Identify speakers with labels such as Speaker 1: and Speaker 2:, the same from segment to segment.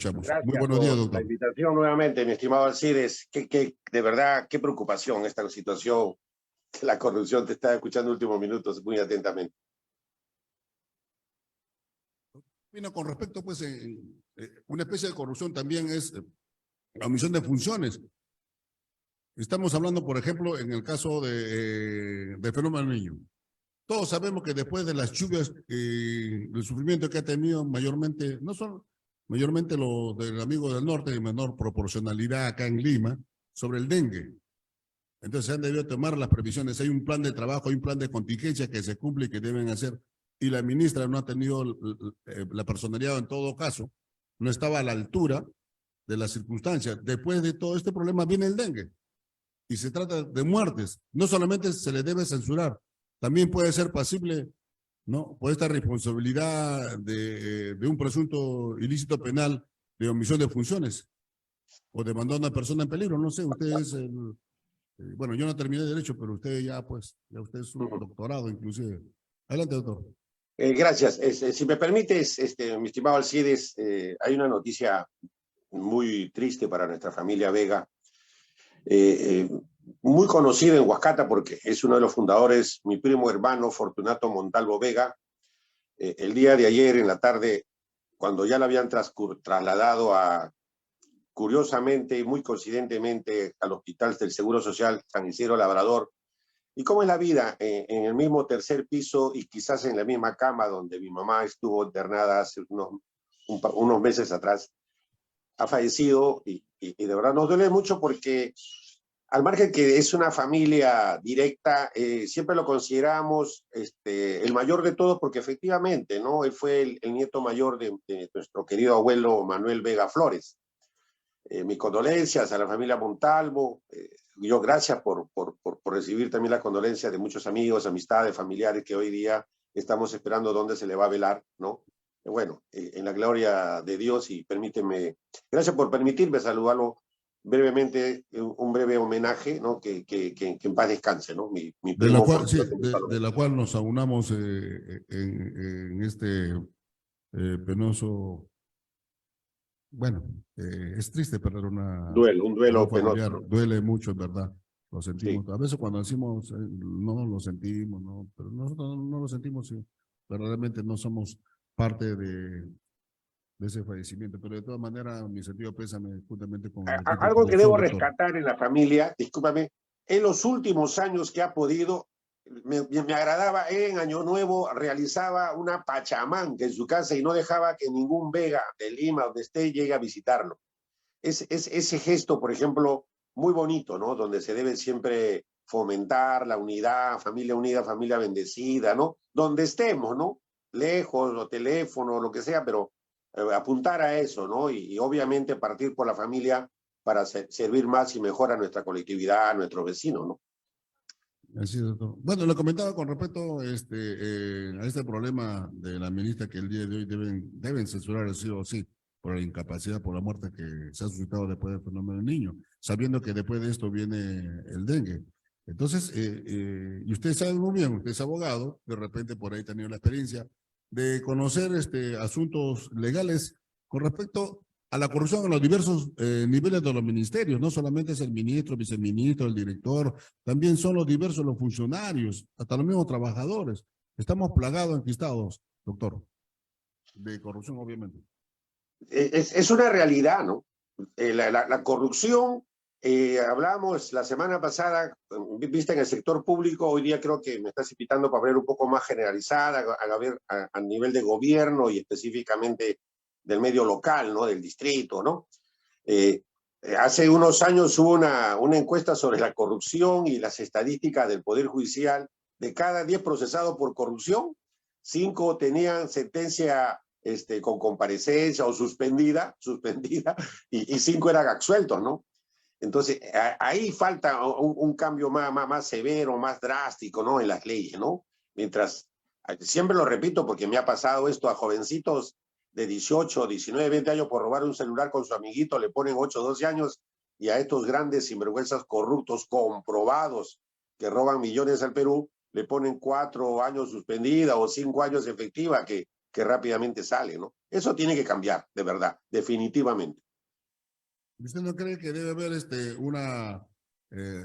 Speaker 1: escuchamos. Muy
Speaker 2: Gracias
Speaker 1: buenos días,
Speaker 2: por la
Speaker 1: doctor.
Speaker 2: invitación nuevamente, mi estimado Alcides. De verdad, qué preocupación esta situación de la corrupción. Te estaba escuchando últimos minutos muy atentamente.
Speaker 1: Bueno, con respecto, pues, una especie de corrupción también es la omisión de funciones. Estamos hablando, por ejemplo, en el caso de Fenómeno Niño. Todos sabemos que después de las lluvias, el sufrimiento que ha tenido mayormente, no son mayormente los del amigo del norte, de menor proporcionalidad acá en Lima, sobre el dengue. Entonces se han debido tomar las previsiones. Hay un plan de trabajo, hay un plan de contingencia que se cumple y que deben hacer. Y la ministra no ha tenido la personalidad, en todo caso, no estaba a la altura de las circunstancias. Después de todo este problema viene el dengue. Y se trata de muertes. No solamente se le debe censurar, también puede ser pasible, ¿no?, por esta responsabilidad de un presunto ilícito penal de omisión de funciones o de mandar a una persona en peligro. No sé, usted es el... Bueno, yo no terminé Derecho, pero usted ya, pues, ya usted es un doctorado inclusive. Adelante, doctor.
Speaker 2: Gracias. Si me permites, mi estimado Alcides, hay una noticia muy triste para nuestra familia Vega, muy conocido en Huascata porque es uno de los fundadores, mi primo hermano Fortunato Montalvo Vega. El día de ayer en la tarde, cuando ya lo habían trasladado curiosamente y muy coincidentemente al Hospital del Seguro Social San Isidro Labrador. ¿Y cómo es la vida? En el mismo tercer piso y quizás en la misma cama donde mi mamá estuvo internada hace unos meses atrás, ha fallecido y de verdad nos duele mucho porque al margen que es una familia directa, siempre lo consideramos el mayor de todos porque efectivamente, ¿no?, él fue el nieto mayor de nuestro querido abuelo Manuel Vega Flores. Mis condolencias a la familia Montalvo. Yo gracias por recibir también la condolencia de muchos amigos, amistades, familiares que hoy día estamos esperando dónde se le va a velar, ¿no? Bueno, en la gloria de Dios, y permíteme, gracias por permitirme saludarlo brevemente, un breve homenaje, ¿no? Que en paz descanse, ¿no? Mi
Speaker 1: De la
Speaker 2: primo
Speaker 1: cual, sí,
Speaker 2: Fortunato.
Speaker 1: de la cual nos aunamos en este penoso, bueno, es triste perder
Speaker 2: Un
Speaker 1: a un
Speaker 2: duelo penoso,
Speaker 1: familiar,
Speaker 2: ¿no?
Speaker 1: duele mucho, en verdad, lo
Speaker 2: Sí.
Speaker 1: sentimos. A veces cuando decimos no lo sentimos, no, pero nosotros no lo sentimos, sí, verdaderamente no somos parte de ese fallecimiento, pero de todas maneras mi sentido pésame juntamente con el equipo de
Speaker 2: Algo que
Speaker 1: producción,
Speaker 2: debo
Speaker 1: doctor.
Speaker 2: rescatar en la familia, discúlpame, en los últimos años que ha podido, me agradaba, en Año Nuevo realizaba una pachamanga en su casa y no dejaba que ningún Vega de Lima, donde esté, llegue a visitarlo. Es ese gesto, por ejemplo, muy bonito, ¿no? Donde se debe siempre fomentar la unidad, familia unida, familia bendecida, ¿no? Donde estemos, ¿no? Lejos, o teléfono, lo que sea, pero apuntar a eso, ¿no? Y obviamente partir por la familia para servir más y mejor a nuestra colectividad, a nuestros vecinos, ¿no?
Speaker 1: Así es, doctor. Bueno, le comentaba con respecto a este problema de la ministra que el día de hoy deben censurar sí o sí por la incapacidad, por la muerte que se ha suscitado después del fenómeno del niño, sabiendo que después de esto viene el dengue. Entonces, y usted sabe muy bien, usted es abogado, de repente por ahí ha tenido la experiencia de conocer asuntos legales con respecto a la corrupción en los diversos niveles de los ministerios. No solamente es el ministro, viceministro, el director, también son los diversos, los funcionarios, hasta los mismos trabajadores. Estamos plagados, enquistados, doctor, de corrupción, obviamente.
Speaker 2: Es una realidad, ¿no? La corrupción, hablamos la semana pasada, vista en el sector público, hoy día creo que me estás invitando para ver un poco más generalizada, a nivel de gobierno y específicamente del medio local, ¿no? Del distrito, ¿no? Hace unos años hubo una encuesta sobre la corrupción y las estadísticas del Poder Judicial. De cada 10 procesados por corrupción, 5 tenían sentencia con comparecencia o suspendida, y 5 eran absueltos, ¿no? Entonces, ahí falta un cambio más severo, más drástico, ¿no? En las leyes, ¿no? Mientras, siempre lo repito porque me ha pasado esto a jovencitos de 18, 19, 20 años por robar un celular con su amiguito, le ponen 8, 12 años, y a estos grandes sinvergüenzas corruptos comprobados que roban millones al Perú, le ponen 4 años suspendida o 5 años efectiva, que que rápidamente sale, ¿no? Eso tiene que cambiar, de verdad, definitivamente.
Speaker 1: ¿Usted no cree que debe haber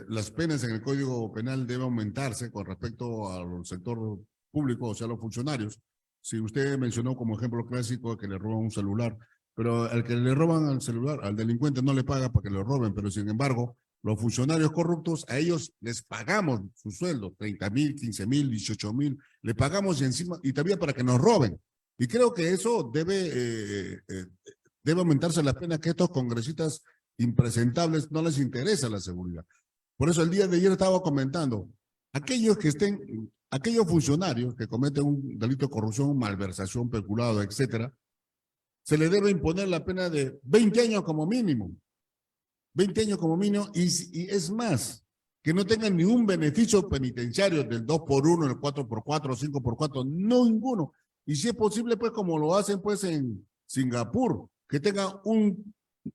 Speaker 1: las penas en el Código Penal deben aumentarse con respecto al sector público, o sea, los funcionarios? Si usted mencionó como ejemplo clásico que le roban un celular, pero al que le roban el celular, al delincuente no le paga para que lo roben, pero sin embargo, los funcionarios corruptos, a ellos les pagamos su sueldo, 30,000, 15,000, 18,000, le pagamos y encima, y también para que nos roben. Y creo que eso debe aumentarse la pena, que estos congresistas impresentables no les interesa la seguridad. Por eso el día de ayer estaba comentando, aquellos funcionarios que cometen un delito de corrupción, malversación, peculado, etcétera, se le debe imponer la pena de 20 años como mínimo. 20 años como mínimo, y es más, que no tengan ningún beneficio penitenciario del 2x1, el 4x4, 5x4, no ninguno. Y si es posible, pues como lo hacen pues en Singapur, que tengan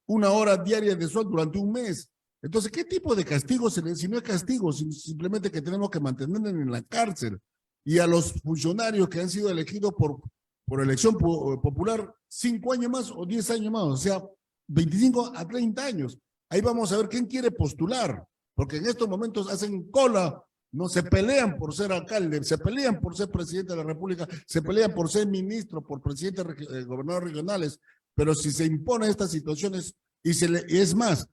Speaker 1: una hora diaria de sol durante un mes. Entonces, ¿qué tipo de castigo si no es castigo, simplemente que tenemos que mantenerlos en la cárcel? Y a los funcionarios que han sido elegidos por elección popular, 5 años más o 10 años más, o sea, 25 a 30 años. Ahí vamos a ver quién quiere postular, porque en estos momentos hacen cola, no se pelean por ser alcalde, se pelean por ser presidente de la República, se pelean por ser ministro, por presidente, gobernadores regionales, pero si se impone estas situaciones y es más,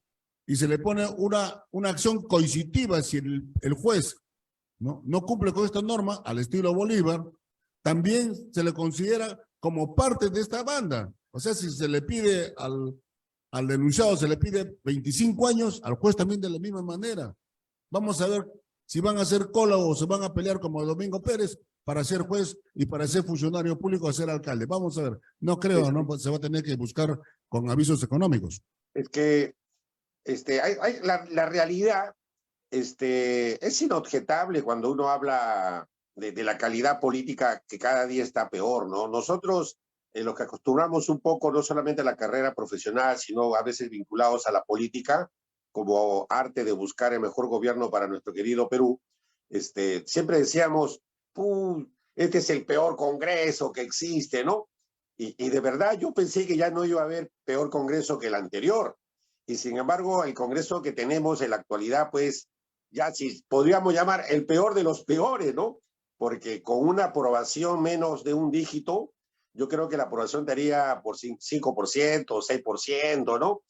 Speaker 1: y se le pone una acción coercitiva si el juez no cumple con esta norma, al estilo Bolívar, también se le considera como parte de esta banda. O sea, si se le pide al denunciado, se le pide 25 años, al juez también de la misma manera. Vamos a ver si van a hacer cola o se van a pelear como Domingo Pérez para ser juez y para ser funcionario público a ser alcalde. Vamos a ver. No creo, ¿no? Pues se va a tener que buscar con avisos económicos.
Speaker 2: Es que la realidad es inobjetable cuando uno habla de la calidad política que cada día está peor, ¿no? Nosotros, los que acostumbramos un poco no solamente a la carrera profesional, sino a veces vinculados a la política, como arte de buscar el mejor gobierno para nuestro querido Perú, siempre decíamos, este es el peor Congreso que existe, ¿no? Y de verdad yo pensé que ya no iba a haber peor Congreso que el anterior. Y sin embargo, el Congreso que tenemos en la actualidad, pues, ya si podríamos llamar el peor de los peores, ¿no? Porque con una aprobación menos de un dígito, yo creo que la aprobación daría por 5%, 6%, ¿no?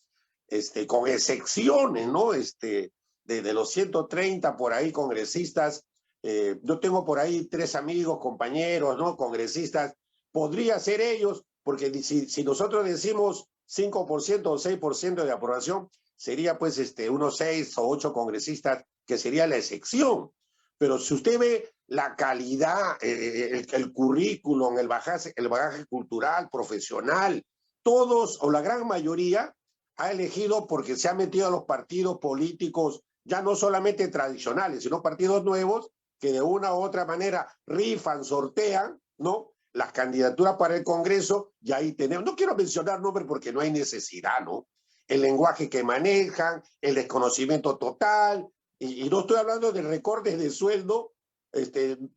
Speaker 2: Con excepciones, ¿no? De los 130 por ahí congresistas, yo tengo por ahí 3 amigos, compañeros, ¿no? Congresistas, podría ser ellos, porque si nosotros decimos 5% o 6% de aprobación, sería pues unos 6 o 8 congresistas, que sería la excepción. Pero si usted ve la calidad, el currículum, el bagaje cultural, profesional, todos o la gran mayoría ha elegido porque se ha metido a los partidos políticos, ya no solamente tradicionales, sino partidos nuevos que de una u otra manera rifan, sortean, ¿no? Las candidaturas para el Congreso, y ahí tenemos, no quiero mencionar nombres porque no hay necesidad, ¿no? El lenguaje que manejan, el desconocimiento total, y no estoy hablando de recortes de sueldo,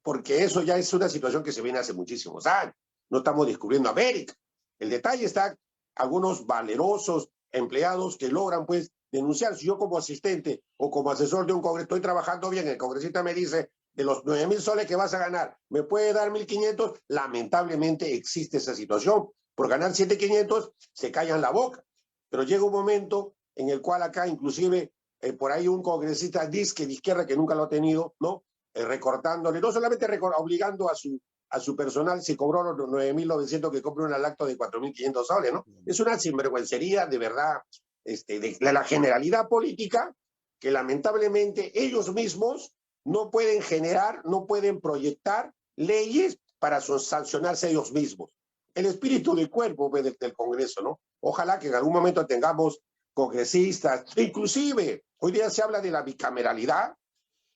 Speaker 2: porque eso ya es una situación que se viene hace muchísimos años. No estamos descubriendo América. El detalle está algunos valerosos empleados que logran, pues, denunciar. Si yo como asistente o como asesor de un congreso estoy trabajando bien, el congresista me dice, de los 9,000 soles que vas a ganar, ¿me puede dar 1,500? Lamentablemente existe esa situación. Por ganar 7,500 se callan la boca. Pero llega un momento en el cual acá, inclusive, por ahí un congresista disque de izquierda que nunca lo ha tenido, ¿no? Recortándole, no solamente obligando a su personal, se cobró los 9,900 que compra un acto de 4,500 soles, ¿no? Es una sinvergüencería de verdad, de la generalidad política, que lamentablemente ellos mismos no pueden generar, no pueden proyectar leyes para sancionarse ellos mismos. El espíritu del cuerpo del Congreso, ¿no? Ojalá que en algún momento tengamos congresistas, inclusive hoy día se habla de la bicameralidad,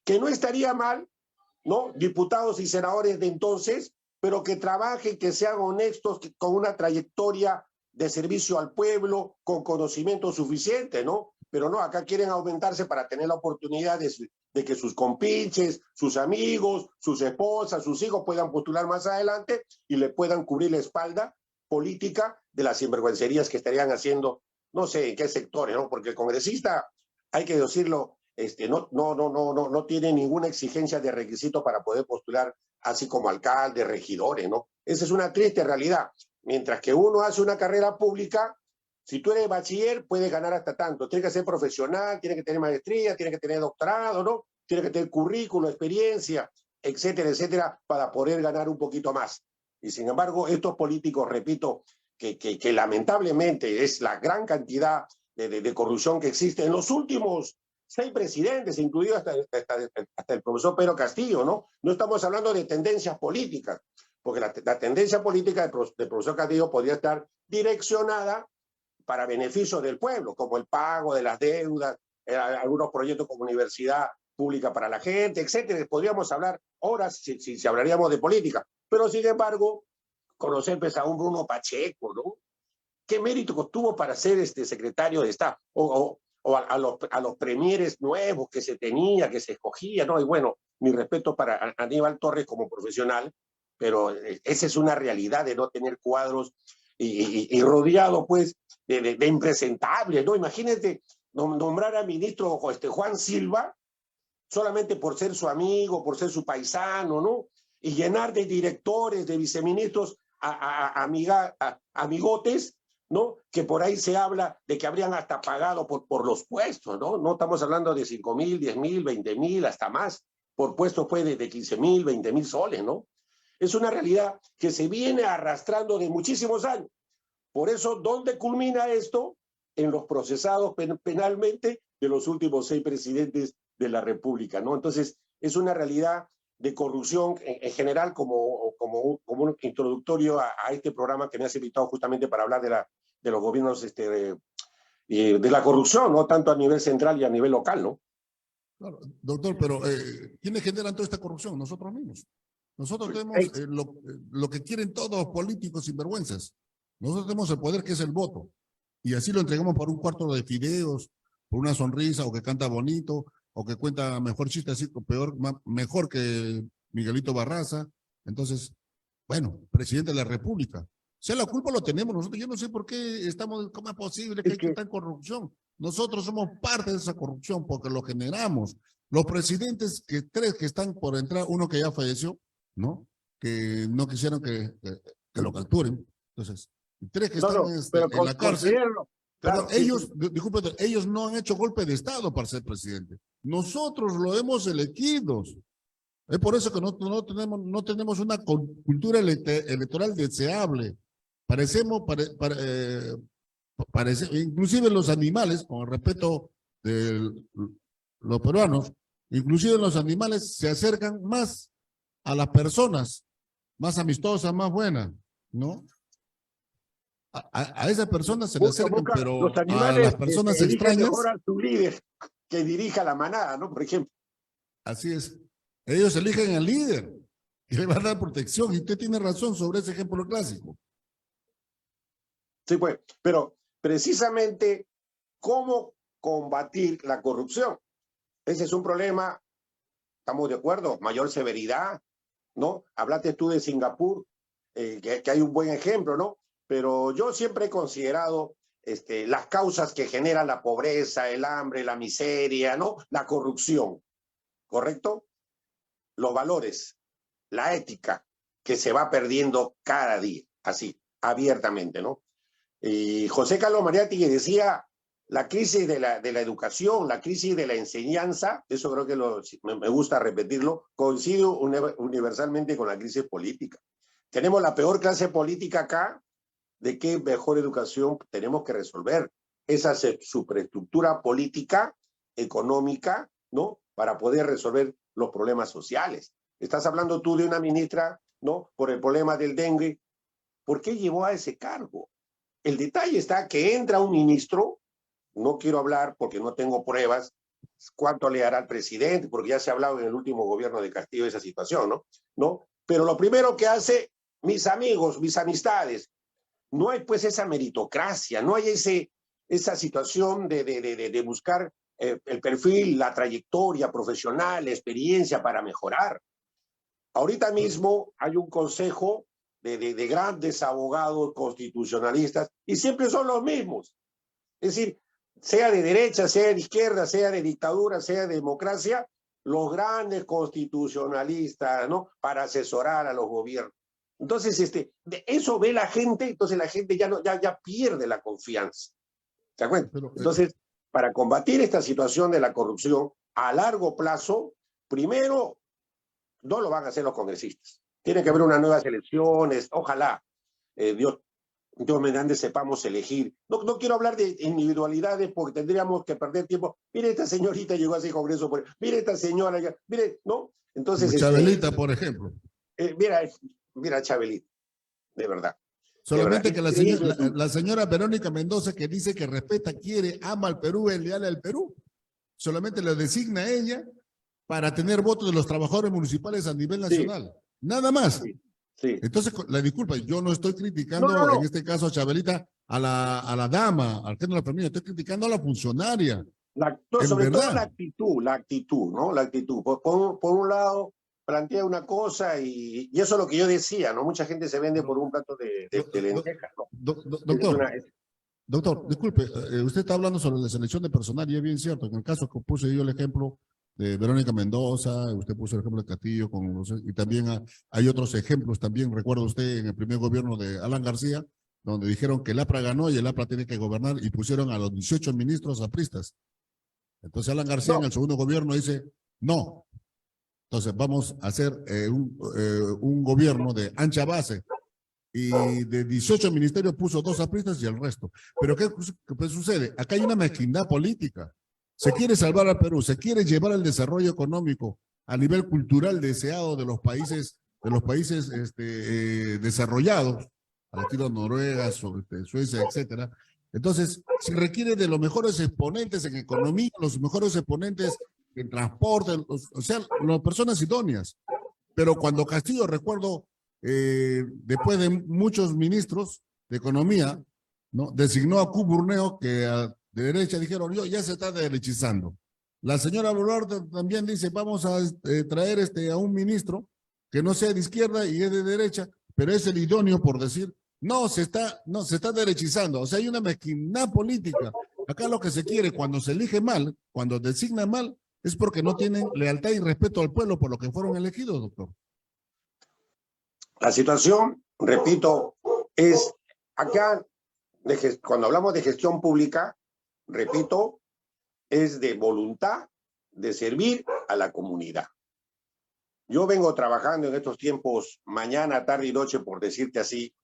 Speaker 2: que no estaría mal, ¿no? Diputados y senadores de entonces, pero que trabajen, que sean honestos, con una trayectoria de servicio al pueblo, con conocimiento suficiente, ¿no? pero no, acá quieren aumentarse para tener la oportunidad de que sus compinches, sus amigos, sus esposas, sus hijos puedan postular más adelante y le puedan cubrir la espalda política de las sinvergüencerías que estarían haciendo, no sé en qué sectores, ¿no? Porque el congresista, hay que decirlo, no tiene ninguna exigencia de requisito para poder postular, así como alcaldes, regidores, ¿no? Esa es una triste realidad. Mientras que uno hace una carrera pública, si tú eres bachiller, puedes ganar hasta tanto. Tienes que ser profesional, tienes que tener maestría, tienes que tener doctorado, ¿no? Tienes que tener currículo, experiencia, etcétera, etcétera, para poder ganar un poquito más. Y sin embargo, estos políticos, repito, que lamentablemente es la gran cantidad de corrupción que existe en los últimos 6 presidentes, incluido hasta el profesor Pedro Castillo, ¿no? No estamos hablando de tendencias políticas, porque la tendencia política del profesor Castillo podría estar direccionada para beneficio del pueblo, como el pago de las deudas, algunos proyectos como universidad pública para la gente, etcétera. Podríamos hablar horas si hablaríamos de política, pero sin embargo, conocer pues, a un Bruno Pacheco, ¿no? ¿Qué mérito tuvo para ser secretario de Estado? O a los premieres nuevos que se tenía, que se escogía, ¿no? Y bueno, mi respeto para Aníbal Torres como profesional, pero esa es una realidad de no tener cuadros y rodeado, pues, de impresentables, ¿no? Imagínate nombrar a ministro Juan Silva solamente por ser su amigo, por ser su paisano, ¿no? Y llenar de directores, de viceministros, amigotes, ¿no? Que por ahí se habla de que habrían hasta pagado por los puestos, ¿no? No estamos hablando de 5,000, 10,000, 20,000, hasta más, por puestos pues de 15,000, 20,000 soles, ¿no? Es una realidad que se viene arrastrando de muchísimos años. Por eso, ¿dónde culmina esto? En los procesados penalmente de los últimos 6 presidentes de la República, ¿no? Entonces, es una realidad de corrupción en general como un introductorio a este programa que me has invitado justamente para hablar de los gobiernos, de la corrupción, ¿no? Tanto a nivel central y a nivel local, ¿no?
Speaker 1: Claro, doctor, pero ¿quiénes generan toda esta corrupción? Nosotros mismos. Nosotros tenemos lo que quieren todos los políticos sinvergüenzas. Nosotros tenemos el poder que es el voto. Y así lo entregamos por un cuarto de fideos, por una sonrisa, o que canta bonito, o que cuenta mejor chiste, así, mejor que Miguelito Barraza. Entonces, bueno, presidente de la República. Si la culpa lo tenemos nosotros. Yo no sé por qué estamos, ¿cómo es posible que hay tanta corrupción? Nosotros somos parte de esa corrupción porque lo generamos. Los presidentes, tres que están por entrar, uno que ya falleció, ¿no? Que no quisieron que lo capturen. Entonces, 3 que están en la cárcel. Claro, ellos, disculpe, ellos no han hecho golpe de Estado para ser presidente. Nosotros lo hemos elegido. Es por eso que no tenemos una cultura electoral deseable. Inclusive los animales, con el respeto de los peruanos, inclusive los animales se acercan más a las personas, más amistosas, más buenas, ¿no? A esas personas se le acercan, pero a las personas extrañas.
Speaker 2: Mejor a su líder que dirija la manada, ¿no? Por ejemplo.
Speaker 1: Así es. Ellos eligen al líder que le va a dar protección. Y usted tiene razón sobre ese ejemplo clásico.
Speaker 2: Sí, pues, pero precisamente, ¿cómo combatir la corrupción? Ese es un problema, estamos de acuerdo, mayor severidad, ¿no? Hablaste tú de Singapur, que hay un buen ejemplo, ¿no? Pero yo siempre he considerado las causas que generan la pobreza, el hambre, la miseria, ¿no? La corrupción, ¿correcto? Los valores, la ética, que se va perdiendo cada día, así, abiertamente, ¿no? Y José Carlos Mariátegui decía, la crisis de la educación, la crisis de la enseñanza, eso creo que me gusta repetirlo, coincide universalmente con la crisis política. Tenemos la peor clase política acá. ¿De qué mejor educación tenemos que resolver? Esa superestructura política, económica, ¿no? Para poder resolver los problemas sociales. Estás hablando tú de una ministra, ¿no? Por el problema del dengue. ¿Por qué llevó a ese cargo? El detalle está que entra un ministro, no quiero hablar porque no tengo pruebas, cuánto le hará al presidente, porque ya se ha hablado en el último gobierno de Castillo de esa situación, ¿no? Pero lo primero que hace, mis amigos, mis amistades, no hay pues esa meritocracia, no hay esa situación de buscar el perfil, la trayectoria profesional, la experiencia para mejorar. Ahorita mismo hay un consejo de grandes abogados constitucionalistas y siempre son los mismos. Es decir, sea de derecha, sea de izquierda, sea de dictadura, sea de democracia, los grandes constitucionalistas, ¿no? Para asesorar a los gobiernos. Entonces, de eso ve la gente, entonces la gente ya pierde la confianza. ¿Se acuerdan? Entonces, para combatir esta situación de la corrupción a largo plazo, primero, no lo van a hacer los congresistas. Tiene que haber unas nuevas elecciones, ojalá Dios mediante sepamos elegir. No quiero hablar de individualidades porque tendríamos que perder tiempo. Mire, esta señorita llegó a ese congreso, mire, esta señora, mire, ¿no? Entonces,
Speaker 1: Chabelita, por ejemplo.
Speaker 2: Mira, Chabelita, de verdad.
Speaker 1: Solamente que la señora Verónica Mendoza, que dice que respeta, quiere, ama al Perú, es leal al Perú, solamente lo designa a ella para tener votos de los trabajadores municipales a nivel nacional. Sí. Nada más. Sí. Sí. Entonces, la disculpa, yo no estoy criticando en este caso a Chabelita, a la dama, al género de la familia, estoy criticando a la funcionaria.
Speaker 2: Sobre todo la actitud, ¿no? La actitud. Por un lado, plantea una cosa y eso es lo que yo decía, ¿no? Mucha gente se vende por un plato de lentejas, ¿no?
Speaker 1: Doctor, disculpe, usted está hablando sobre la selección de personal y es bien cierto, en el caso que puse yo el ejemplo de Verónica Mendoza, usted puso el ejemplo de Castillo, y también hay otros ejemplos también, recuerda usted en el primer gobierno de Alan García, donde dijeron que el APRA ganó y el APRA tiene que gobernar y pusieron a los 18 ministros apristas. Entonces Alan García en el segundo gobierno dice, no. Entonces vamos a hacer un gobierno de ancha base y de 18 ministerios puso 2 apristas y el resto. Pero ¿qué sucede? Acá hay una mezquindad política. Se quiere salvar al Perú, se quiere llevar el desarrollo económico a nivel cultural deseado de los países desarrollados, al estilo Noruega, Suecia, etcétera. Entonces, se requiere de los mejores exponentes en economía, los mejores exponentes en transporte, o sea, las personas idóneas. Pero cuando Castillo, recuerdo, después de muchos ministros de economía, ¿no? Designó a Cuburneo, que de derecha dijeron, ya se está derechizando. La señora Boluarte también dice, vamos a traer a un ministro que no sea de izquierda y es de derecha, pero es el idóneo por decir, se está derechizando. O sea, hay una mezquindad política. Acá lo que se quiere cuando se elige mal, cuando designa mal, es porque no tienen lealtad y respeto al pueblo por lo que fueron elegidos, doctor.
Speaker 2: La situación, repito, es acá, cuando hablamos de gestión pública, repito, es de voluntad de servir a la comunidad. Yo vengo trabajando en estos tiempos, mañana, tarde y noche, por decirte así,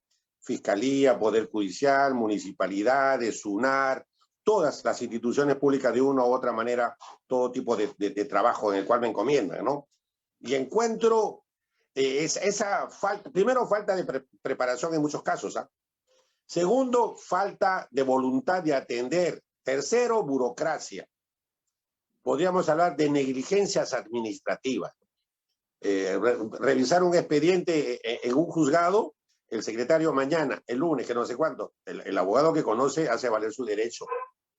Speaker 2: Fiscalía, Poder Judicial, municipalidades, SUNAR, todas las instituciones públicas de una u otra manera, todo tipo de trabajo en el cual me encomiendan, ¿no? Y encuentro esa falta, primero falta de preparación en muchos casos, ¿ah? Segundo, falta de voluntad de atender. Tercero, burocracia. Podríamos hablar de negligencias administrativas. Revisar un expediente en un juzgado, el secretario mañana, el lunes, que no sé cuánto, el abogado que conoce hace valer su derecho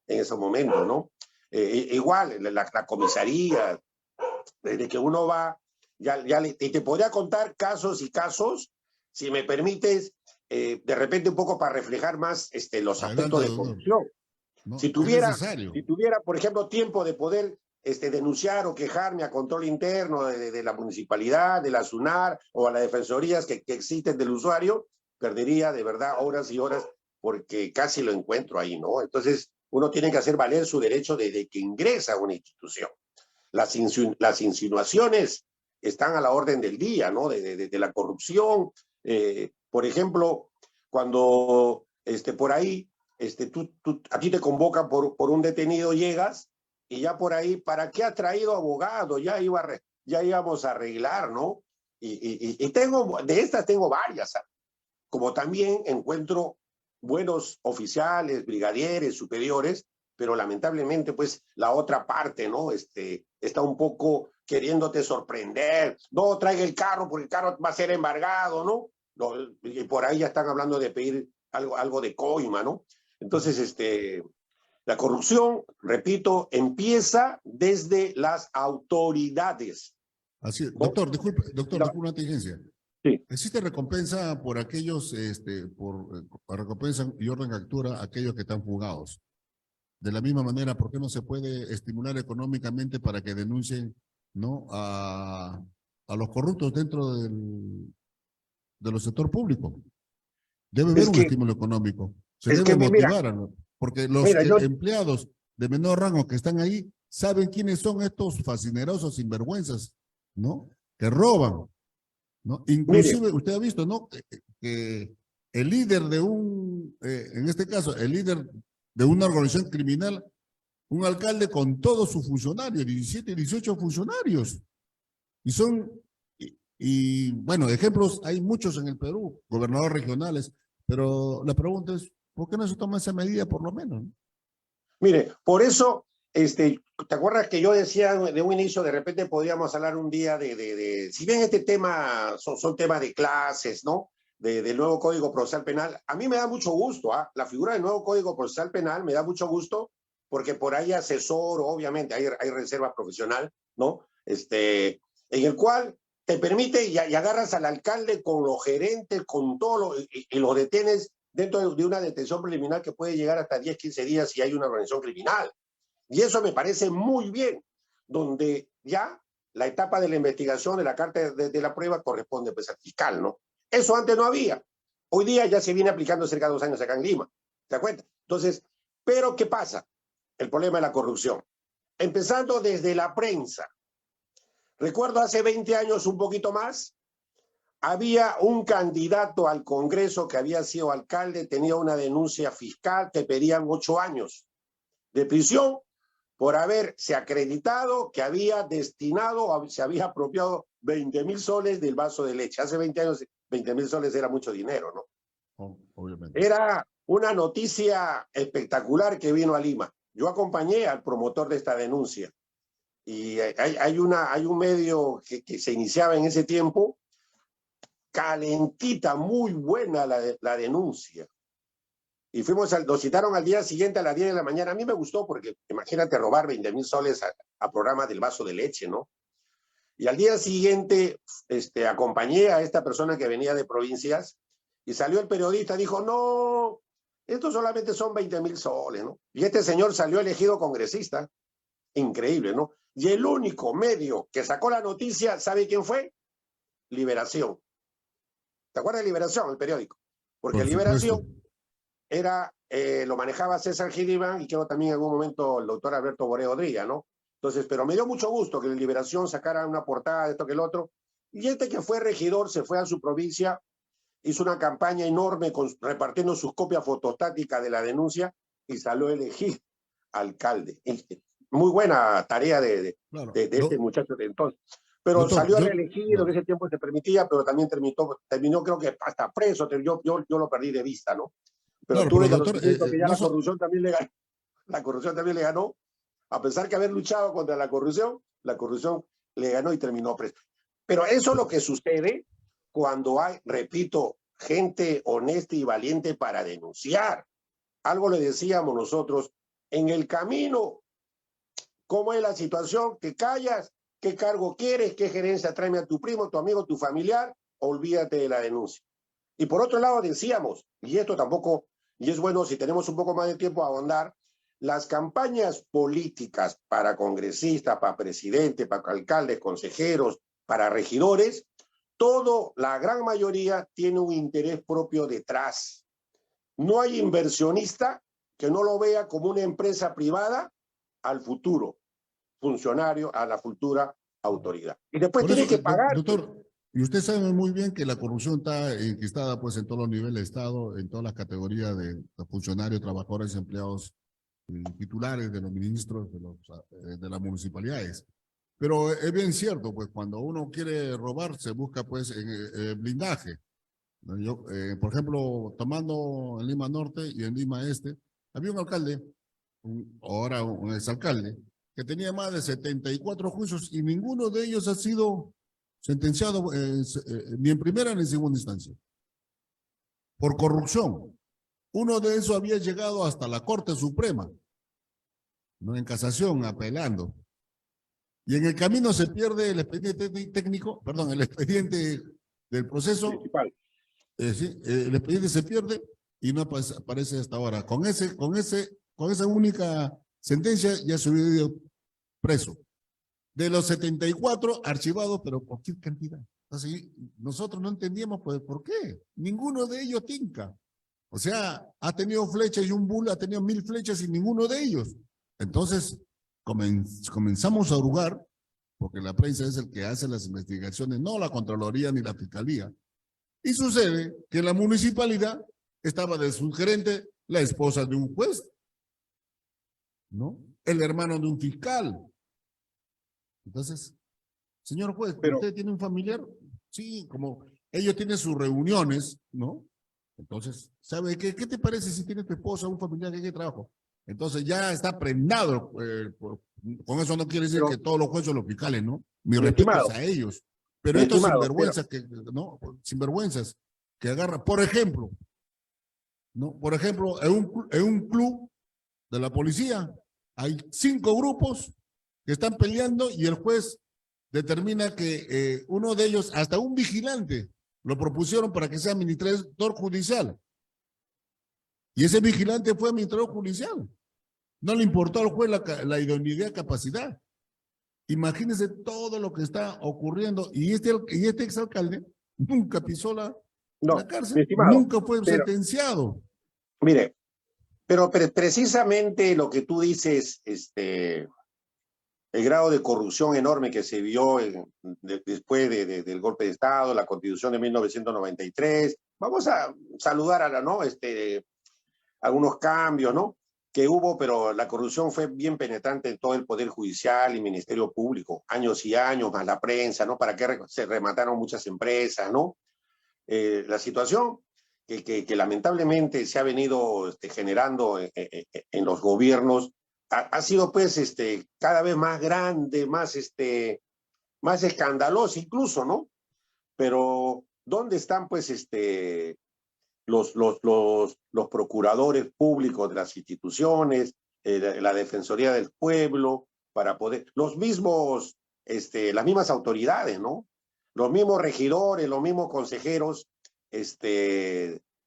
Speaker 2: en esos momentos, ¿no? Igual, la comisaría, desde que uno va, y te podría contar casos y casos, si me permites, de repente un poco para reflejar más los aspectos de corrupción. No, si tuviera, por ejemplo, tiempo de poder denunciar o quejarme a control interno de la municipalidad, de la SUNAR o a las defensorías que existen del usuario, perdería de verdad horas y horas porque casi lo encuentro ahí, ¿no? Entonces, uno tiene que hacer valer su derecho desde que ingresa a una institución. Las insinuaciones están a la orden del día, ¿no? De la corrupción. Por ejemplo, cuando por ahí a ti te convocan por un detenido, llegas y ya por ahí, ¿para qué ha traído abogado? Ya íbamos a arreglar, ¿no? Y de estas tengo varias, ¿sabes? Como también encuentro buenos oficiales, brigadieres, superiores, pero lamentablemente, pues, la otra parte, ¿no? Está un poco queriéndote sorprender. No, traiga el carro porque el carro va a ser embargado, ¿no? Y por ahí ya están hablando de pedir algo de coima, ¿no? Entonces, La corrupción, repito, empieza desde las autoridades.
Speaker 1: Así es.
Speaker 2: ¿No?
Speaker 1: Doctor, disculpe una contingencia.
Speaker 2: Sí.
Speaker 1: ¿Existe recompensa por aquellos, recompensa y orden captura a aquellos que están fugados? De la misma manera, ¿por qué no se puede estimular económicamente para que denuncien, ¿no?, a los corruptos dentro del sector público? Debe haber un estímulo económico. Se debe motivar, ¿no? Porque los empleados de menor rango que están ahí saben quiénes son estos fascinerosos sinvergüenzas, ¿no?, que roban, ¿no? Inclusive, usted ha visto, ¿no?, que el líder de en este caso, el líder de una organización criminal, un alcalde con todos sus funcionarios, 17, 18 funcionarios. Y bueno, ejemplos hay muchos en el Perú, gobernadores regionales, pero la pregunta es, ¿por qué no se toma esa medida por lo menos?
Speaker 2: Mire, por eso, ¿te acuerdas que yo decía de un inicio, de repente podríamos hablar un día si bien este tema son temas de clases, ¿no?, del nuevo Código Procesal Penal, a mí me da mucho gusto, la figura del nuevo Código Procesal Penal me da mucho gusto, porque por ahí asesoro, obviamente, hay reserva profesional, ¿no?, en el cual te permite y agarras al alcalde con los gerentes, con todo, y lo detienes dentro de una detención preliminar que puede llegar hasta 10, 15 días si hay una organización criminal. Y eso me parece muy bien, donde ya la etapa de la investigación de la carta de la prueba corresponde pues al fiscal, ¿no? Eso antes no había. Hoy día ya se viene aplicando cerca de 2 años acá en Lima. ¿Te das cuenta? Entonces, ¿pero qué pasa? El problema de la corrupción. Empezando desde la prensa. Recuerdo hace 20 años, un poquito más, había un candidato al Congreso que había sido alcalde, tenía una denuncia fiscal que pedían 8 años de prisión por haberse acreditado que había destinado, se había apropiado 20,000 soles del vaso de leche. Hace 20 años, 20,000 soles era mucho dinero, ¿no?
Speaker 1: Obviamente.
Speaker 2: Era una noticia espectacular que vino a Lima. Yo acompañé al promotor de esta denuncia. Y hay un medio que se iniciaba en ese tiempo, calentita, muy buena la denuncia. Y nos citaron al día siguiente a las 10 de la mañana. A mí me gustó porque imagínate robar 20,000 soles a programa del vaso de leche, ¿no? Y al día siguiente acompañé a esta persona que venía de provincias y salió el periodista, dijo, no, esto solamente son 20,000 soles, ¿no? Y este señor salió elegido congresista. Increíble, ¿no? Y el único medio que sacó la noticia, ¿sabe quién fue? Liberación. ¿Te acuerdas de Liberación, el periódico? Porque Liberación lo manejaba César Gillivan y creo también en algún momento el doctor Alberto Boreo Odría, ¿no? Entonces, pero me dio mucho gusto que la Liberación sacara una portada de esto que el otro. Y que fue regidor se fue a su provincia, hizo una campaña enorme repartiendo sus copias fotostáticas de la denuncia y salió a elegir alcalde. Muy buena tarea de este muchacho de entonces. Pero doctor, salió reelegido, en ese tiempo se permitía, pero también terminó creo que hasta preso. Yo lo perdí de vista, ¿no? Pero tuve conocimiento que ya la corrupción también le ganó. La corrupción también le ganó. A pesar que haber luchado contra la corrupción le ganó y terminó preso. Pero eso es lo que sucede cuando hay, repito, gente honesta y valiente para denunciar. Algo le decíamos nosotros, en el camino, ¿cómo es la situación? Te callas, ¿qué cargo quieres? ¿Qué gerencia? Tráeme a tu primo, tu amigo, tu familiar, olvídate de la denuncia. Y por otro lado decíamos, y esto tampoco, y es bueno si tenemos un poco más de tiempo a ahondar, las campañas políticas para congresistas, para presidente, para alcaldes, consejeros, para regidores, la gran mayoría tiene un interés propio detrás. No hay inversionista que no lo vea como una empresa privada al futuro funcionario, a la futura autoridad. Y después tiene que pagar.
Speaker 1: Doctor, y usted sabe muy bien que la corrupción está enquistada pues en todos los niveles de Estado, en todas las categorías de funcionarios, trabajadores, empleados, titulares de los ministros de las municipalidades. Pero es bien cierto, pues cuando uno quiere robar se busca pues blindaje. Yo, por ejemplo, tomando en Lima Norte y en Lima Este, había un alcalde, ahora un exalcalde, que tenía más de 74 juicios y ninguno de ellos ha sido sentenciado ni en primera ni en segunda instancia. Por corrupción. Uno de esos había llegado hasta la Corte Suprema. no en casación, apelando. Y en el camino se pierde el expediente técnico, perdón, el expediente del proceso,
Speaker 2: Principal.
Speaker 1: sí, el expediente se pierde y no aparece hasta ahora. Con esa única sentencia ya se hubiera ido preso. De los 74 archivados, pero ¿por qué cantidad? Entonces, nosotros no entendíamos pues, por qué. Ninguno de ellos tinca. O sea, ha tenido flechas y un bull ha tenido 1000 flechas y ninguno de ellos. Entonces, comenzamos a hurgar, porque la prensa es el que hace las investigaciones, no la Contraloría ni la Fiscalía. Y sucede que en la municipalidad estaba de subgerente la esposa de un juez, ¿no? El hermano de un fiscal. Entonces, señor juez,
Speaker 2: Pero-
Speaker 1: ¿usted tiene un familiar? Sí, como ellos tienen sus reuniones, ¿no? Entonces, ¿sabe qué? ¿Qué te parece si tiene tu esposa un familiar que trabajo? Entonces ya está prendado. Con eso no quiere decir
Speaker 2: Pero,
Speaker 1: que todos los jueces o los fiscales, ¿no? Mi
Speaker 2: mi
Speaker 1: respeto es
Speaker 2: estimado,
Speaker 1: a ellos. Pero
Speaker 2: mi
Speaker 1: estos
Speaker 2: estimado, pero,
Speaker 1: sinvergüenzas que, ¿no? Sinvergüenzas que agarran, por ejemplo, ¿no? Por ejemplo, en un club de la policía hay 5 grupos que están peleando y el juez determina que uno de ellos, hasta un vigilante, lo propusieron para que sea administrador judicial. Y ese vigilante fue administrador judicial. No le importó al juez la idoneidad y capacidad. Imagínense todo lo que está ocurriendo. Y este exalcalde nunca pisó la
Speaker 2: no, mi
Speaker 1: cárcel,
Speaker 2: estimado,
Speaker 1: nunca fue
Speaker 2: pero,
Speaker 1: sentenciado.
Speaker 2: mire, pero precisamente lo que tú dices, el grado de corrupción enorme que se vio después del golpe de Estado, la Constitución de 1993. Vamos a saludar ¿no? Algunos cambios, ¿no? Que hubo, pero la corrupción fue bien penetrante en todo el Poder Judicial y Ministerio Público, años y años, más la prensa, ¿no? Para que se remataron muchas empresas, ¿no? La situación que lamentablemente se ha venido generando en los gobiernos ha sido pues cada vez más grande, más escandaloso incluso, ¿no? Pero ¿dónde están pues los procuradores públicos de las instituciones, la Defensoría del Pueblo, para poder, los mismos, las mismas autoridades, ¿no? Los mismos regidores, los mismos consejeros,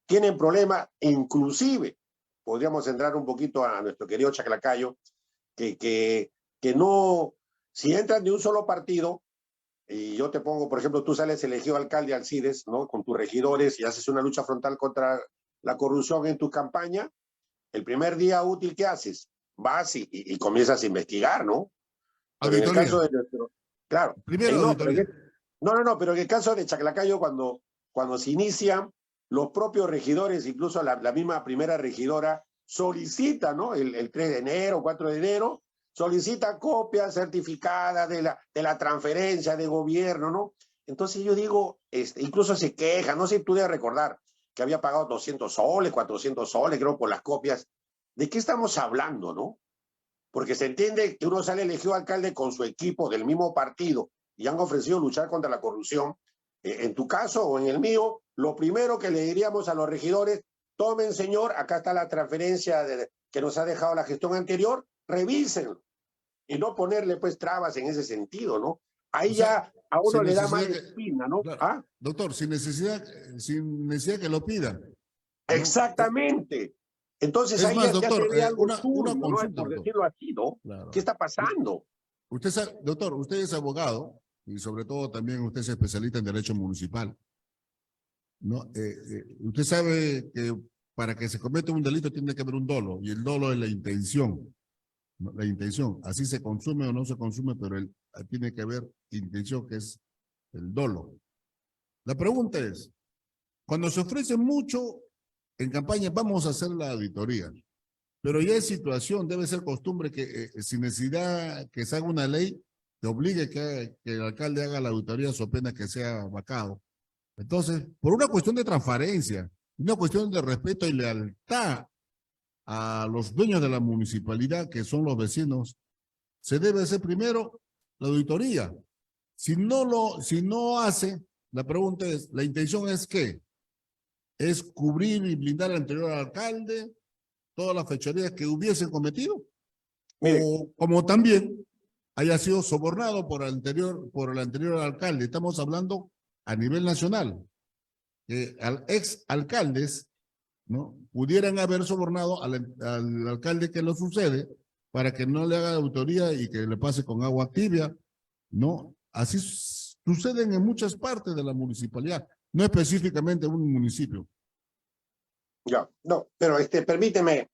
Speaker 2: tienen problemas, inclusive, podríamos entrar un poquito a nuestro querido Chaclacayo, que no, si entran de un solo partido, y yo te pongo, por ejemplo, tú sales elegido alcalde Alcides, ¿no? Con tus regidores y haces una lucha frontal contra la corrupción en tu campaña, el primer día útil que haces, vas y comienzas a investigar, ¿no? Pero en el
Speaker 1: Auditoría.
Speaker 2: caso de nuestro, claro,
Speaker 1: Primero
Speaker 2: no, pero
Speaker 1: auditoría.
Speaker 2: no, pero en el caso de Chaclacayo, cuando se inicia, los propios regidores, incluso la misma primera regidora, solicita, ¿no? El 3 de enero, 4 de enero, solicita copias certificadas de la transferencia de gobierno, ¿no? Entonces yo digo, incluso se queja, no sé si tú debes recordar que había pagado 200 soles, 400 soles, creo, por las copias. ¿De qué estamos hablando, no? Porque se entiende que uno sale elegido alcalde con su equipo del mismo partido y han ofrecido luchar contra la corrupción. En tu caso o en el mío, lo primero que le diríamos a los regidores, tomen, señor, acá está la transferencia que nos ha dejado la gestión anterior, revísenlo y no ponerle pues trabas en ese sentido, ¿no? Ahí
Speaker 1: O sea,
Speaker 2: ya a uno
Speaker 1: sin
Speaker 2: le da
Speaker 1: necesidad
Speaker 2: mala espina, ¿no?
Speaker 1: claro,
Speaker 2: ¿Ah?
Speaker 1: doctor, sin necesidad que lo pida, ¿no?
Speaker 2: Exactamente. Entonces
Speaker 1: Es
Speaker 2: ahí
Speaker 1: más,
Speaker 2: ya se
Speaker 1: doctor,
Speaker 2: ve algo
Speaker 1: una
Speaker 2: turbio, ¿no?
Speaker 1: consulta,
Speaker 2: Por
Speaker 1: doctor.
Speaker 2: decirlo así, ¿no? ¿Qué
Speaker 1: Claro.
Speaker 2: está pasando?
Speaker 1: Usted sabe, doctor, usted es abogado y sobre todo también usted es especialista en derecho municipal, ¿no? Usted sabe que para que se cometa un delito tiene que haber un dolo y el dolo es la intención, ¿no? La intención, así se consume o no se consume, pero tiene que haber intención que es el dolo. La pregunta es, cuando se ofrece mucho en campaña, vamos a hacer la auditoría. Pero ya es situación, debe ser costumbre que sin necesidad que se haga una ley, que obligue que el alcalde haga la auditoría so pena que sea vacado. Entonces, por una cuestión de transparencia, una cuestión de respeto y lealtad a los dueños de la municipalidad, que son los vecinos, se debe hacer primero la auditoría. Si no hace, la pregunta es, ¿la intención es qué? ¿Es cubrir y blindar al anterior alcalde? Todas las fechorías que hubiesen cometido.
Speaker 2: Mire,
Speaker 1: o como también haya sido sobornado por el anterior alcalde. Estamos hablando a nivel nacional, que al ex alcaldes, ¿no? Pudieran haber sobornado al alcalde que lo sucede para que no le haga autoría y que le pase con agua tibia, ¿no? Así suceden en muchas partes de la municipalidad, no específicamente en un municipio.
Speaker 2: ya, no, pero permíteme,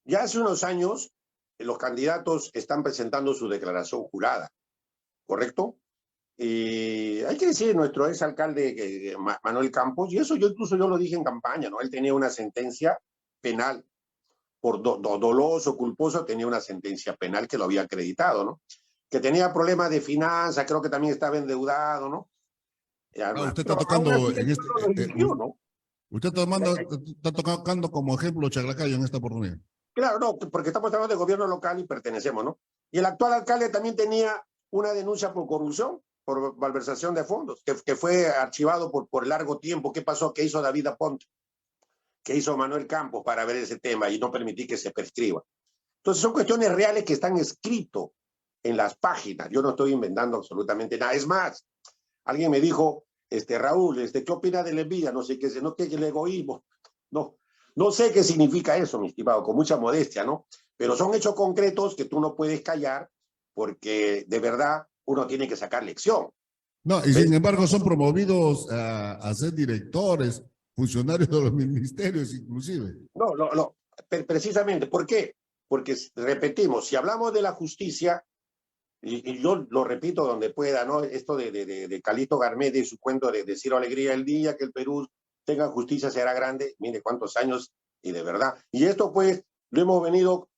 Speaker 2: ya hace unos años los candidatos están presentando su declaración jurada, ¿correcto? Y hay que decir, nuestro exalcalde Manuel Campos, y eso incluso yo lo dije en campaña, ¿no? Él tenía una sentencia penal por doloso, culposo, tenía una sentencia penal que lo había acreditado, ¿no? Que tenía problemas de finanzas, creo que también estaba endeudado, ¿no?
Speaker 1: Usted está
Speaker 2: Pero aún así
Speaker 1: tocando en
Speaker 2: no lo eligió, ¿no?
Speaker 1: usted está tocando como ejemplo Chaclacayo en esta oportunidad.
Speaker 2: Claro, no, porque estamos hablando de gobierno local y pertenecemos, ¿no? Y el actual alcalde también tenía una denuncia por corrupción, por malversación de fondos, que fue archivado por largo tiempo. ¿Qué pasó? ¿Qué hizo David Aponte? ¿Qué hizo Manuel Campos para ver ese tema y no permitir que se prescriba? Entonces son cuestiones reales que están escritas en las páginas. Yo no estoy inventando absolutamente nada. Es más, alguien me dijo, Raúl, ¿qué opina de la envidia? No sé qué es, no, qué es el egoísmo. No, no sé qué significa eso, mi estimado, con mucha modestia, ¿no? Pero son hechos concretos que tú no puedes callar porque de verdad uno tiene que sacar lección.
Speaker 1: No, y sin embargo son promovidos a ser directores, funcionarios de los ministerios inclusive.
Speaker 2: No, precisamente. ¿Por qué? Porque, repetimos, si hablamos de la justicia, y yo lo repito donde pueda, ¿no? Esto de Calito Garmé y su cuento de Ciro Alegría, el día que el Perú tenga justicia será grande, mire cuántos años, y de verdad. Y esto pues lo hemos venido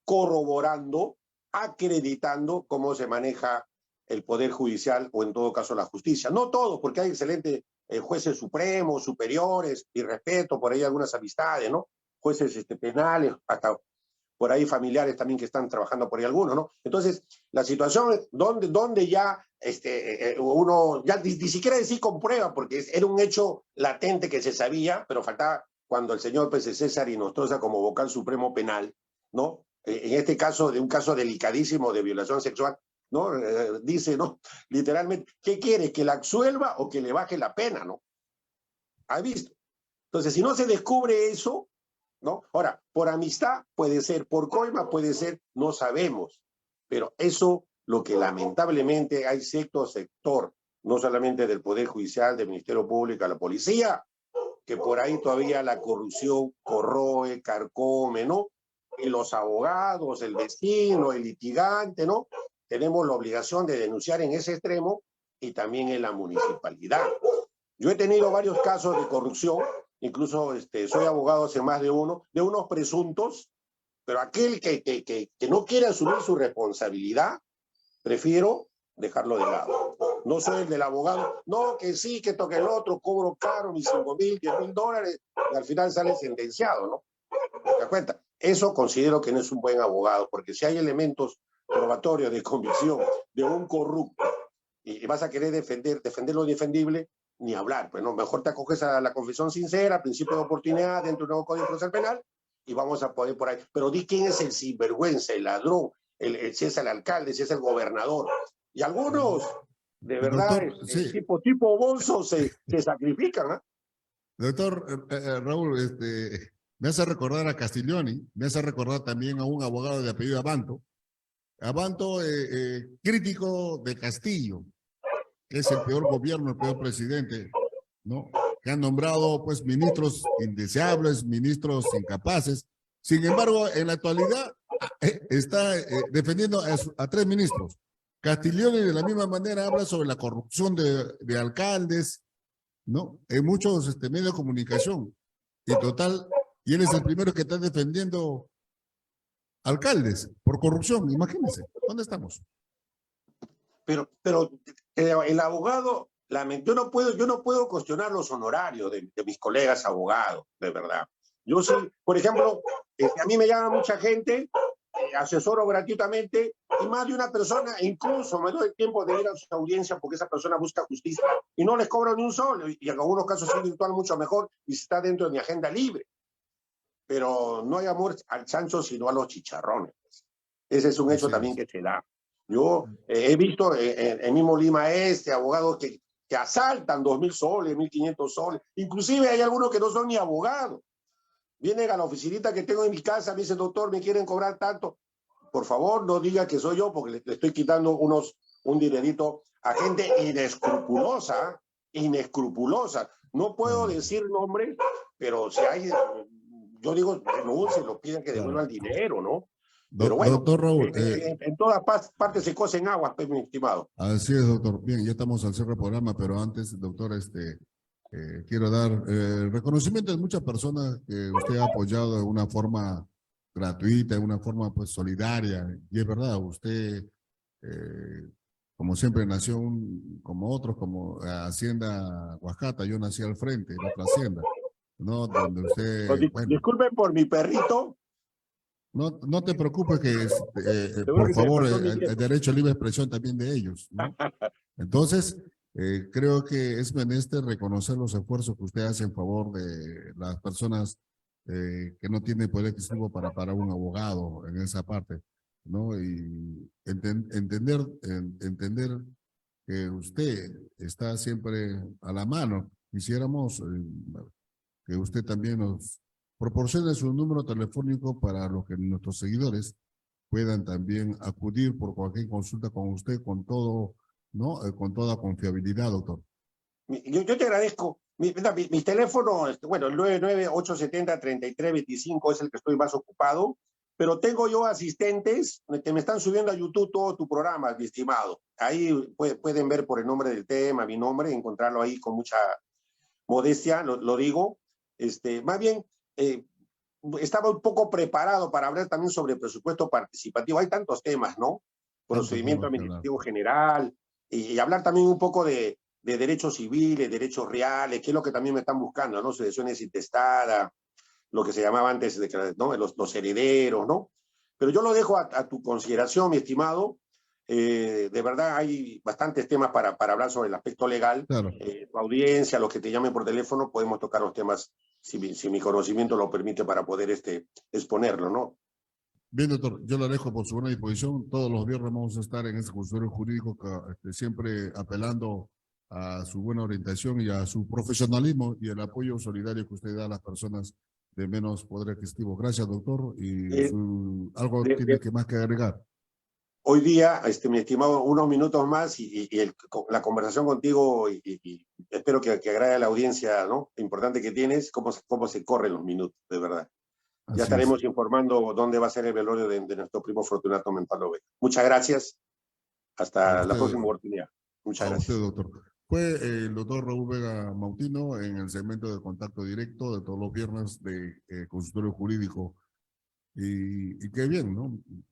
Speaker 2: corroborando, acreditando cómo se maneja el Poder Judicial o en todo caso la justicia. No todos, porque hay excelentes jueces supremos, superiores, y respeto, por ahí algunas amistades, ¿no? Jueces penales, hasta por ahí familiares también que están trabajando por ahí algunos, ¿no? Entonces, la situación donde ya uno, ya ni siquiera decir con prueba, porque era un hecho latente que se sabía, pero faltaba cuando el señor P.C. César Inostroza como vocal supremo penal, ¿no? En este caso, de un caso delicadísimo de violación sexual, ¿no? Dice, ¿no? Literalmente, ¿qué quiere? ¿Que la absuelva o que le baje la pena, ¿no? ¿Has visto? Entonces, si no se descubre eso, ¿no? Ahora, por amistad puede ser, por coima puede ser, no sabemos, pero eso lo que lamentablemente hay sector, no solamente del Poder Judicial, del Ministerio Público, la policía, que por ahí todavía la corrupción corroe, carcome, ¿no? Y los abogados, el vecino, el litigante, ¿no? Tenemos la obligación de denunciar en ese extremo y también en la municipalidad. Yo he tenido varios casos de corrupción, incluso soy abogado hace más de unos presuntos, pero aquel que no quiere asumir su responsabilidad, prefiero dejarlo de lado. No soy el del abogado, no, que sí, que toque el otro, cobro caro, mis 5,000, 10,000 dólares, y al final sale sentenciado, ¿no? ¿Te das cuenta? Eso considero que no es un buen abogado, porque si hay elementos probatorios de convicción de un corrupto y vas a querer defender lo indefendible, ni hablar, pues no, mejor te acoges a la confesión sincera, principio de oportunidad dentro del nuevo Código Procesal Penal y vamos a poder por ahí. Pero di quién es el sinvergüenza, el ladrón, si es el alcalde, si es el gobernador. Y algunos, de verdad,
Speaker 1: Doctor, sí,
Speaker 2: tipo bolso, se sacrifican, ¿eh?
Speaker 1: doctor Raúl, me hace recordar a Castiglioni, me hace recordar también a un abogado de apellido Abanto. Abanto, crítico de Castillo, que es el peor gobierno, el peor presidente, ¿no? Que han nombrado, pues, ministros indeseables, ministros incapaces. Sin embargo, en la actualidad está defendiendo a 3 ministros. Castiglioni de la misma manera habla sobre la corrupción de alcaldes, ¿no? En muchos medios de comunicación. Y total, y él es el primero que está defendiendo alcaldes por corrupción. Imagínense, ¿dónde estamos?
Speaker 2: Pero el abogado, yo no puedo cuestionar los honorarios de mis colegas abogados, de verdad. Yo sí, por ejemplo, a mí me llama mucha gente, asesoro gratuitamente, y más de una persona, incluso me doy el tiempo de ir a su audiencia porque esa persona busca justicia y no les cobro ni un sol, y en algunos casos es virtual mucho mejor y está dentro de mi agenda libre. pero no hay amor al chancho sino a los chicharrones. Ese es un hecho
Speaker 1: Así
Speaker 2: también
Speaker 1: es.
Speaker 2: que se da. Yo he visto en mismo Lima abogados que asaltan 2.000 soles, 1.500 soles. Inclusive hay algunos que no son ni abogados. Vienen a la oficinita que tengo en mi casa, me dicen, doctor, me quieren cobrar tanto. Por favor, no diga que soy yo porque le estoy quitando un dinerito a gente inescrupulosa, inescrupulosa. No puedo decir nombre, pero si hay, yo digo, denuncie, lo piden que devuelva el
Speaker 1: Claro.
Speaker 2: dinero, ¿no? Pero bueno,
Speaker 1: Doctor Raúl,
Speaker 2: en todas partes se cocen aguas, pues, mi estimado.
Speaker 1: así es, doctor. Bien, ya estamos al cierre del programa, pero antes, doctor, quiero dar reconocimiento a muchas personas que usted ha apoyado de una forma gratuita, de una forma pues solidaria. Y es verdad, usted, como siempre, nació como otros, como Hacienda Huascata. Yo nací al frente, en otra hacienda, ¿no? Donde usted, bueno,
Speaker 2: Disculpen por mi perrito,
Speaker 1: no te preocupes que,
Speaker 2: seguro
Speaker 1: por
Speaker 2: que se
Speaker 1: favor,
Speaker 2: despertó mi
Speaker 1: el
Speaker 2: nieto.
Speaker 1: derecho a libre expresión también de ellos, ¿no? Entonces, creo que es menester reconocer los esfuerzos que usted hace en favor de las personas que no tienen poder adquisitivo para pagar un abogado en esa parte, ¿no? Y entender que usted está siempre a la mano. Quisiéramos que usted también nos proporcione su número telefónico para los que nuestros seguidores puedan también acudir por cualquier consulta con usted con todo, ¿no? Con toda confiabilidad, doctor.
Speaker 2: Yo te agradezco. Mi teléfono, bueno, el 99870-3325 es el que estoy más ocupado, pero tengo yo asistentes que me están subiendo a YouTube todo tu programa, mi estimado. Ahí pueden ver por el nombre del tema, mi nombre, encontrarlo ahí con mucha modestia, lo digo. Más bien, estaba un poco preparado para hablar también sobre presupuesto participativo. Hay tantos temas, ¿no?
Speaker 1: Tantos
Speaker 2: Procedimiento
Speaker 1: temas que hablar.
Speaker 2: administrativo general y hablar también un poco de derechos civiles, derechos reales, que es lo que también me están buscando, ¿no? Sucesiones intestadas, lo que se llamaba antes, ¿no? Los herederos, ¿no? Pero yo lo dejo a tu consideración, mi estimado. De verdad hay bastantes temas para hablar sobre el aspecto legal.
Speaker 1: Claro.
Speaker 2: Tu audiencia, los que te llamen por teléfono, podemos tocar los temas si mi conocimiento lo permite para poder exponerlo, ¿no?
Speaker 1: Bien, doctor, yo lo dejo por su buena disposición. Todos los viernes vamos a estar en este consultorio jurídico, siempre apelando a su buena orientación y a su profesionalismo y el apoyo solidario que usted da a las personas de menos poder adquisitivo. Gracias, doctor. Y
Speaker 2: Eh,
Speaker 1: algo
Speaker 2: de,
Speaker 1: tiene
Speaker 2: de,
Speaker 1: que más que agregar.
Speaker 2: hoy día, mi estimado, unos minutos más y la conversación contigo y espero que agrade a la audiencia, ¿no? Lo importante que tienes, cómo se corren los minutos, de verdad. Ya
Speaker 1: Así es.
Speaker 2: estaremos informando dónde va a ser el velorio de nuestro primo Fortunato Montalvo Vega. Muchas gracias.
Speaker 1: A
Speaker 2: Hasta la
Speaker 1: usted,
Speaker 2: próxima oportunidad.
Speaker 1: a
Speaker 2: Muchas
Speaker 1: usted,
Speaker 2: gracias.
Speaker 1: doctor. Fue el doctor Raúl Vega Mautino en el segmento de contacto directo de todos los viernes de consultorio jurídico. Y qué bien, ¿no?